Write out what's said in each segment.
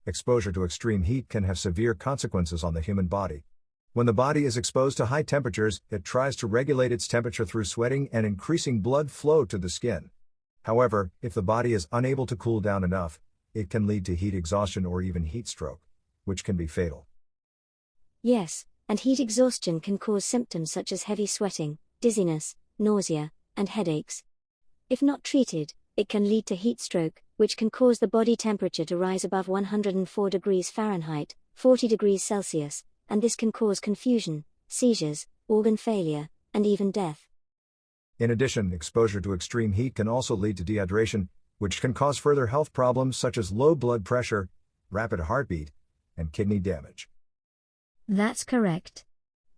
Exposure to extreme heat can have severe consequences on the human body. When the body is exposed to high temperatures, it tries to regulate its temperature through sweating and increasing blood flow to the skin. However, if the body is unable to cool down enough, it can lead to heat exhaustion or even heat stroke, which can be fatal. Yes, and heat exhaustion can cause symptoms such as heavy sweating, dizziness, nausea, and headaches. If not treated, it can lead to heat stroke, which can cause the body temperature to rise above 104 degrees Fahrenheit, 40 degrees Celsius, and this can cause confusion, seizures, organ failure, and even death. In addition, exposure to extreme heat can also lead to dehydration, which can cause further health problems such as low blood pressure, rapid heartbeat, and kidney damage. That's correct.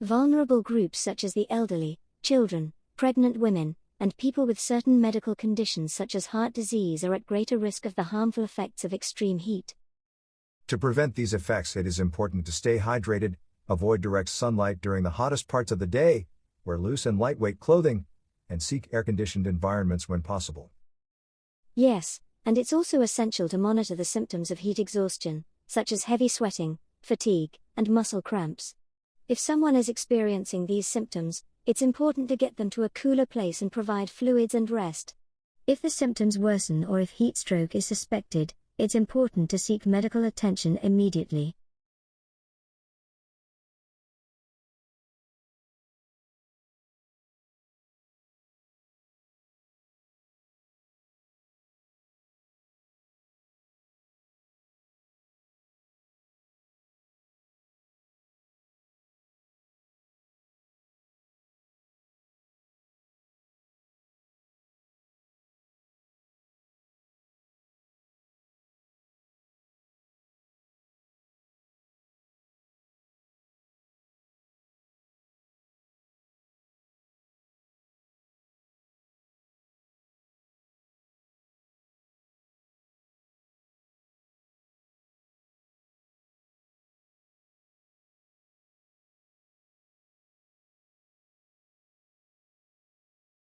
Vulnerable groups such as the elderly, children, pregnant women, and people with certain medical conditions such as heart disease are at greater risk of the harmful effects of extreme heat. To prevent these effects, it is important to stay hydrated, avoid direct sunlight during the hottest parts of the day, wear loose and lightweight clothing, and seek air-conditioned environments when possible. Yes, and it's also essential to monitor the symptoms of heat exhaustion, such as heavy sweating, fatigue, and muscle cramps. If someone is experiencing these symptoms, it's important to get them to a cooler place and provide fluids and rest. If the symptoms worsen or if heat stroke is suspected, it's important to seek medical attention immediately.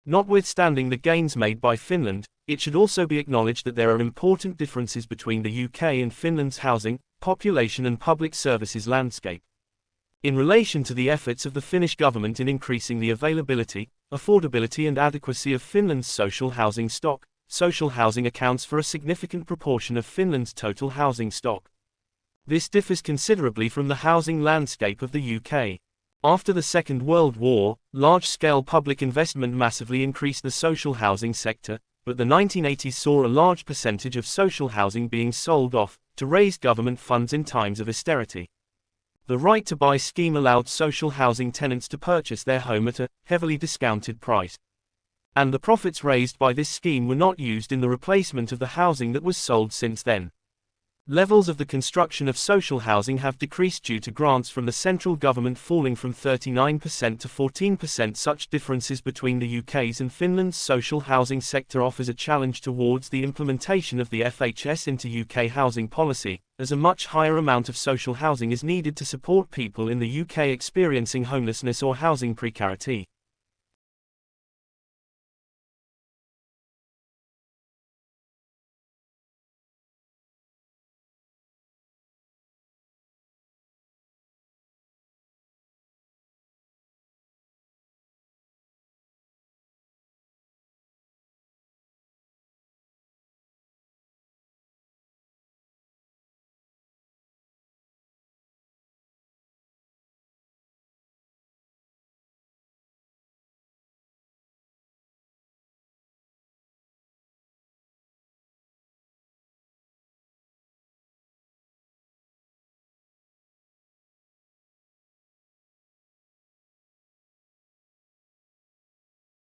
Notwithstanding the gains made by Finland, it should also be acknowledged that there are important differences between the UK and Finland's housing, population and public services landscape. In relation to the efforts of the Finnish government in increasing the availability, affordability and adequacy of Finland's social housing stock, social housing accounts for a significant proportion of Finland's total housing stock. This differs considerably from the housing landscape of the UK. After the Second World War, large-scale public investment massively increased the social housing sector, but the 1980s saw a large percentage of social housing being sold off, to raise government funds in times of austerity. The Right to Buy scheme allowed social housing tenants to purchase their home at a heavily discounted price. And the profits raised by this scheme were not used in the replacement of the housing that was sold since then. Levels of the construction of social housing have decreased due to grants from the central government falling from 39% to 14%. Such differences between the UK's and Finland's social housing sector offers a challenge towards the implementation of the FHS into UK housing policy, as a much higher amount of social housing is needed to support people in the UK experiencing homelessness or housing precarity.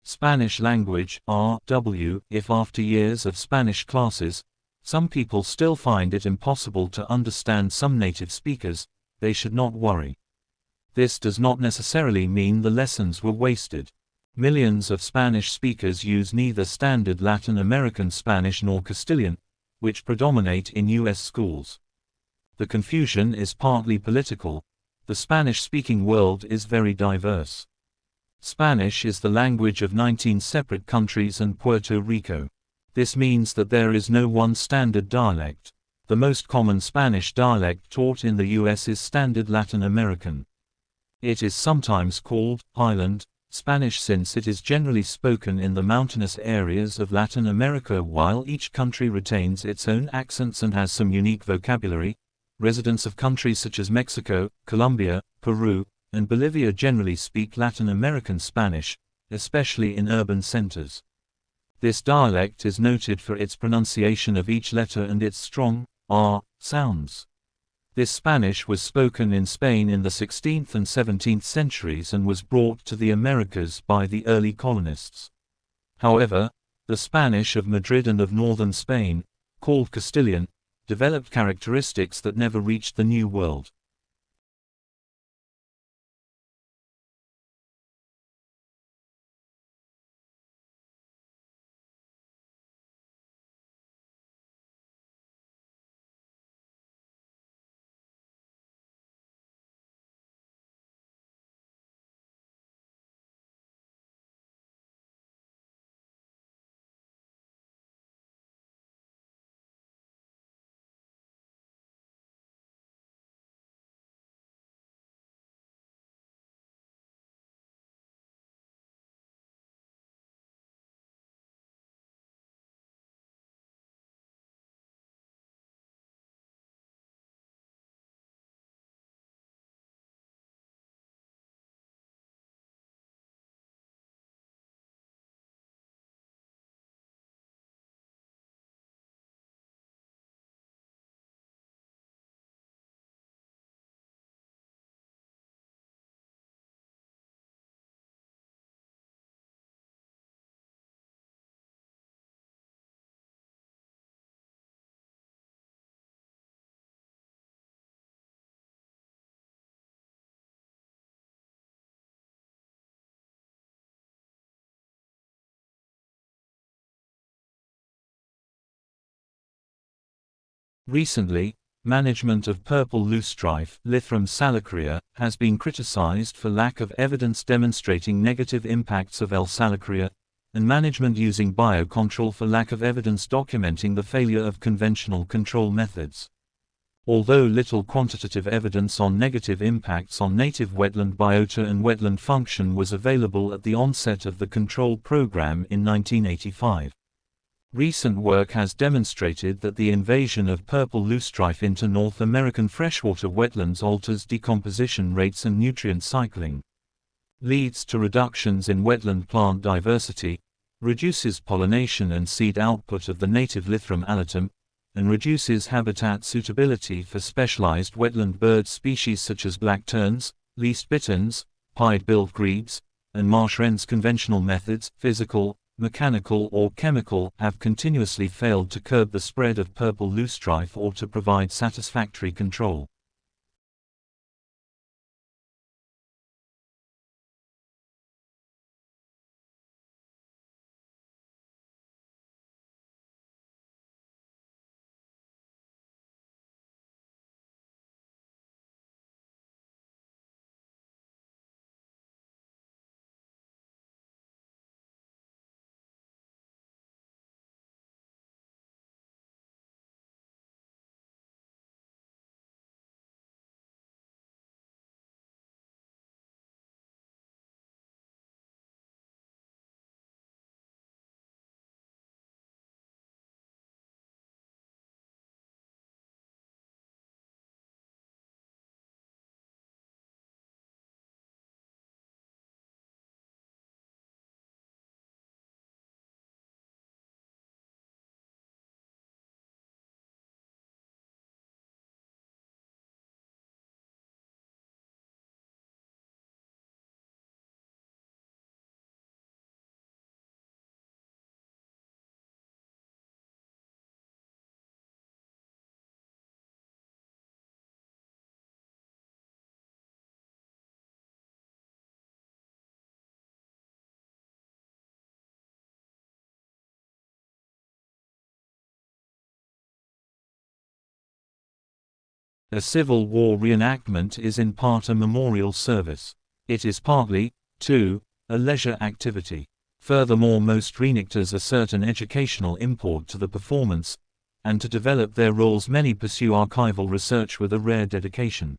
Spanish language (RW). If after years of Spanish classes, some people still find it impossible to understand some native speakers, they should not worry. This does not necessarily mean the lessons were wasted. Millions of Spanish speakers use neither standard Latin American Spanish nor Castilian, which predominate in U.S. schools. The confusion is partly political, The Spanish-speaking world is very diverse. Spanish is the language of 19 separate countries and Puerto Rico. This means that there is no one standard dialect. The most common Spanish dialect taught in the U.S. is Standard Latin American. It is sometimes called Highland Spanish since it is generally spoken in the mountainous areas of Latin America, while each country retains its own accents and has some unique vocabulary. Residents of countries such as Mexico, Colombia, Peru, and Bolivia generally speak Latin American Spanish, especially in urban centers. This dialect is noted for its pronunciation of each letter and its strong R sounds. This Spanish was spoken in Spain in the 16th and 17th centuries and was brought to the Americas by the early colonists. However, the Spanish of Madrid and of northern Spain, called Castilian, developed characteristics that never reached the New World. Recently, management of purple loosestrife Lythrum salacrea has been criticized for lack of evidence demonstrating negative impacts of L. salacrea, and management using biocontrol for lack of evidence documenting the failure of conventional control methods. Although little quantitative evidence on negative impacts on native wetland biota and wetland function was available at the onset of the control program in 1985. Recent work has demonstrated that the invasion of purple loosestrife into North American freshwater wetlands alters decomposition rates and nutrient cycling, leads to reductions in wetland plant diversity, reduces pollination and seed output of the native Lythrum alatum, and reduces habitat suitability for specialized wetland bird species such as black terns, least bitterns, pied-billed grebes, and marsh wrens. Conventional methods, physical, mechanical or chemical, have continuously failed to curb the spread of purple loosestrife or to provide satisfactory control. A Civil War reenactment is in part a memorial service. It is partly, too, a leisure activity. Furthermore, most reenactors assert an educational import to the performance, and to develop their roles many pursue archival research with a rare dedication.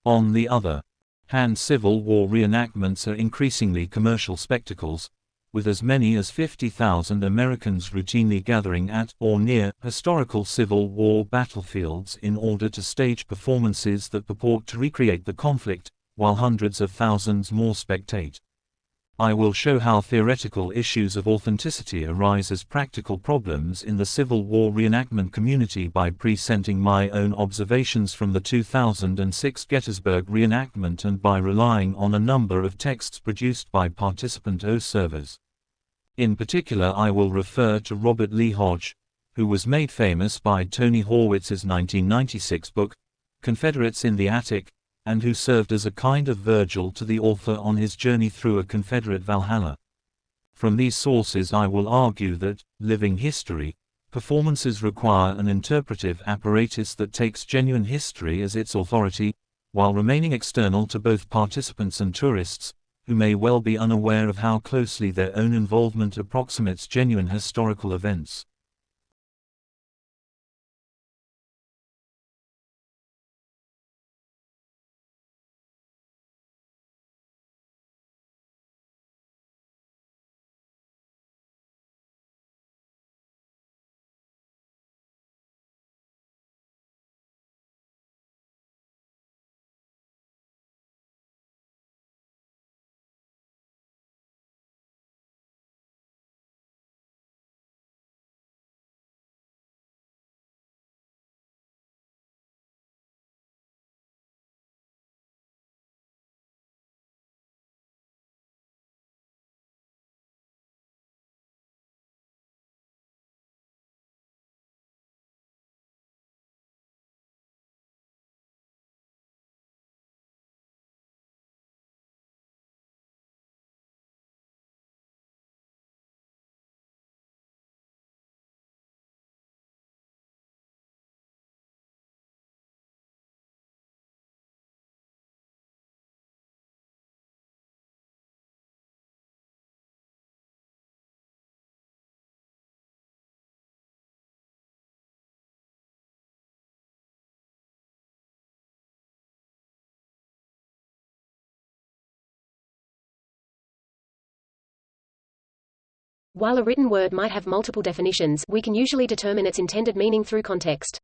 On the other hand, Civil War reenactments are increasingly commercial spectacles, with as many as 50,000 Americans routinely gathering at or near historical Civil War battlefields in order to stage performances that purport to recreate the conflict, while hundreds of thousands more spectate. I will show how theoretical issues of authenticity arise as practical problems in the Civil War reenactment community by presenting my own observations from the 2006 Gettysburg reenactment and by relying on a number of texts produced by participant observers. In particular, I will refer to Robert Lee Hodge, who was made famous by Tony Horwitz's 1996 book, Confederates in the Attic, and who served as a kind of Virgil to the author on his journey through a Confederate Valhalla. From these sources I will argue that, living history, performances require an interpretive apparatus that takes genuine history as its authority, while remaining external to both participants and tourists, who may well be unaware of how closely their own involvement approximates genuine historical events. While a written word might have multiple definitions, we can usually determine its intended meaning through context.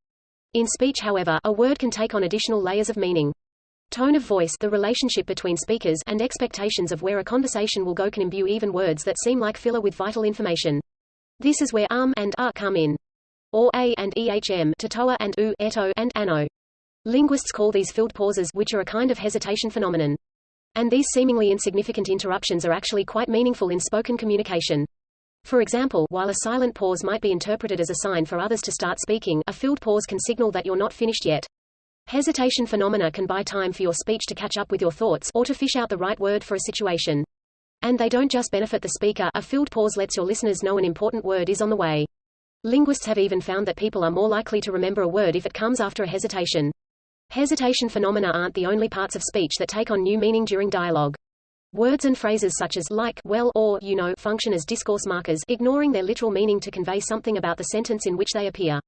In speech, however, a word can take on additional layers of meaning. Tone of voice, the relationship between speakers, and expectations of where a conversation will go can imbue even words that seem like filler with vital information. This is where and come in. Or a and ehm, totoa and eto and ano. Linguists call these filled pauses, which are a kind of hesitation phenomenon. And these seemingly insignificant interruptions are actually quite meaningful in spoken communication. For example, while a silent pause might be interpreted as a sign for others to start speaking, a filled pause can signal that you're not finished yet. Hesitation phenomena can buy time for your speech to catch up with your thoughts, or to fish out the right word for a situation. And they don't just benefit the speaker, a filled pause lets your listeners know an important word is on the way. Linguists have even found that people are more likely to remember a word if it comes after a hesitation. Hesitation phenomena aren't the only parts of speech that take on new meaning during dialogue. Words and phrases such as like, well, or you know function as discourse markers, ignoring their literal meaning to convey something about the sentence in which they appear.